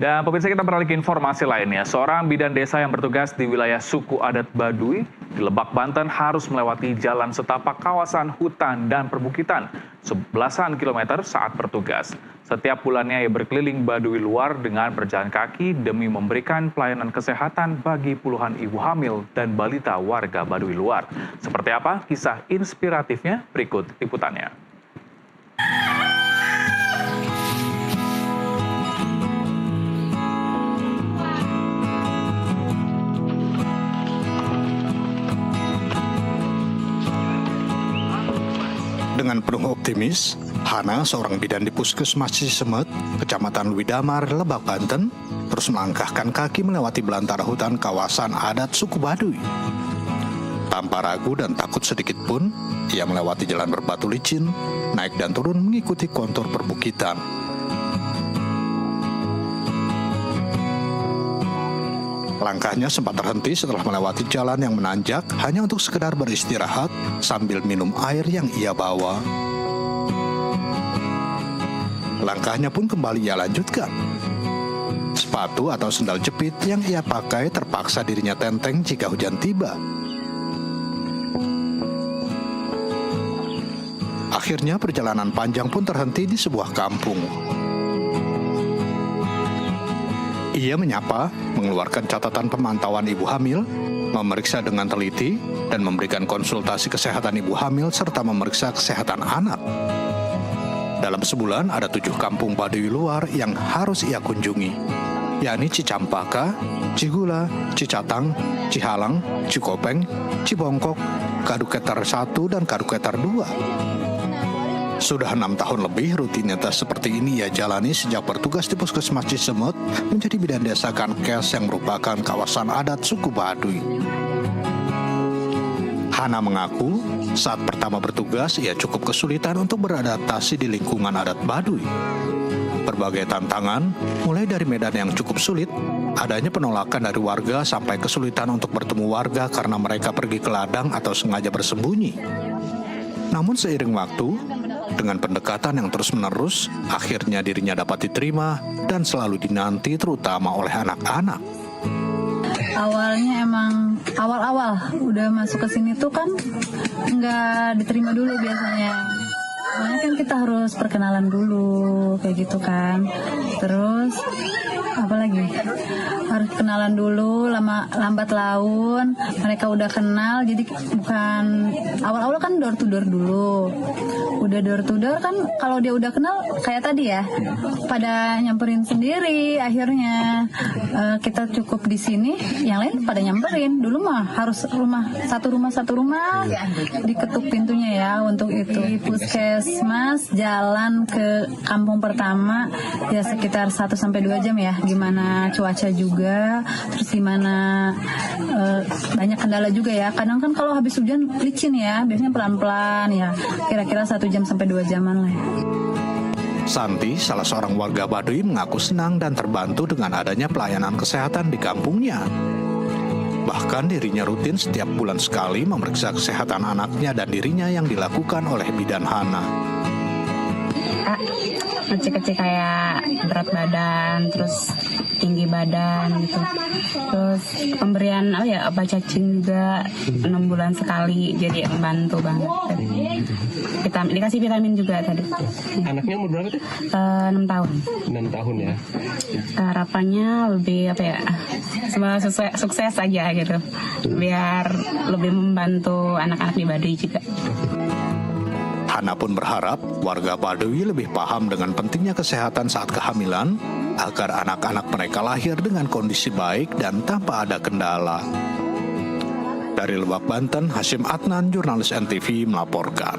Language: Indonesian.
Dan pemirsa, kita beralih ke informasi lainnya. Seorang bidan desa yang bertugas di wilayah suku adat Baduy di Lebak, Banten harus melewati jalan setapak kawasan hutan dan perbukitan sebelasan kilometer saat bertugas. Setiap bulannya ia berkeliling Baduy luar dengan berjalan kaki demi memberikan pelayanan kesehatan bagi puluhan ibu hamil dan balita warga Baduy luar. Seperti apa kisah inspiratifnya? Berikut liputannya. Dengan penuh optimis, Hana, seorang bidan di Puskesmas Cisemet, Kecamatan Widamar, Lebak, Banten, terus melangkahkan kaki melewati belantara hutan kawasan adat suku Baduy. Tanpa ragu dan takut sedikit pun, ia melewati jalan berbatu licin, naik dan turun mengikuti kontur perbukitan. Langkahnya sempat terhenti setelah melewati jalan yang menanjak hanya untuk sekedar beristirahat sambil minum air yang ia bawa. Langkahnya pun kembali ia lanjutkan. Sepatu atau sendal jepit yang ia pakai terpaksa dirinya tenteng jika hujan tiba. Akhirnya perjalanan panjang pun terhenti di sebuah kampung. Ia menyapa, mengeluarkan catatan pemantauan ibu hamil, memeriksa dengan teliti, dan memberikan konsultasi kesehatan ibu hamil serta memeriksa kesehatan anak. Dalam sebulan ada 7 kampung Baduy luar yang harus ia kunjungi, yakni Cicampaka, Cigula, Cicatang, Cihalang, Cikopeng, Cibongkok, Kaduketar 1 dan Kaduketar 2. Sudah 6 tahun lebih rutinitas seperti ini ia jalani sejak bertugas di Puskesmas Cisemet menjadi bidan desa Kankes yang merupakan kawasan adat suku Baduy. Hana mengaku saat pertama bertugas ia cukup kesulitan untuk beradaptasi di lingkungan adat Baduy. Berbagai tantangan, mulai dari medan yang cukup sulit, adanya penolakan dari warga sampai kesulitan untuk bertemu warga karena mereka pergi ke ladang atau sengaja bersembunyi. Namun seiring waktu, dengan pendekatan yang terus-menerus, akhirnya dirinya dapat diterima dan selalu dinanti terutama oleh anak-anak. Awalnya emang awal-awal udah masuk ke sini tuh kan nggak diterima dulu biasanya. Soalnya kan kita harus perkenalan dulu kayak gitu kan. Terus apalagi harus kenalan dulu, lambat laun mereka udah kenal, jadi bukan awal-awal kan door to door dulu. Udah door to door kan kalau dia udah kenal kayak tadi ya, pada nyamperin sendiri. Akhirnya kita cukup di sini, yang lain pada nyamperin. Dulu mah harus satu rumah diketuk pintunya ya. Untuk itu di Puskesmas jalan ke kampung pertama ya sekitar 1-2 jam ya. Gimana cuaca juga, terus gimana banyak kendala juga ya. Kadang kan kalau habis hujan licin ya, biasanya pelan-pelan ya, kira-kira 1 jam sampai 2 jaman lah ya. Santi, salah seorang warga Baduy, mengaku senang dan terbantu dengan adanya pelayanan kesehatan di kampungnya. Bahkan dirinya rutin setiap bulan sekali memeriksa kesehatan anaknya dan dirinya yang dilakukan oleh bidan Hana. Kecil-kecil kayak berat badan, terus tinggi badan gitu. Terus pemberian obat cacing juga 6 bulan sekali, jadi membantu banget. Dikasih vitamin juga tadi. Anaknya umur berapa tuh? 6 tahun. 6 tahun ya. Harapannya lebih semoga sukses aja gitu. Biar lebih membantu anak-anak di Baduy juga. Hana pun berharap warga Baduy lebih paham dengan pentingnya kesehatan saat kehamilan agar anak-anak mereka lahir dengan kondisi baik dan tanpa ada kendala. Dari Lebak, Banten, Hasyim Adnan, jurnalis NTV melaporkan.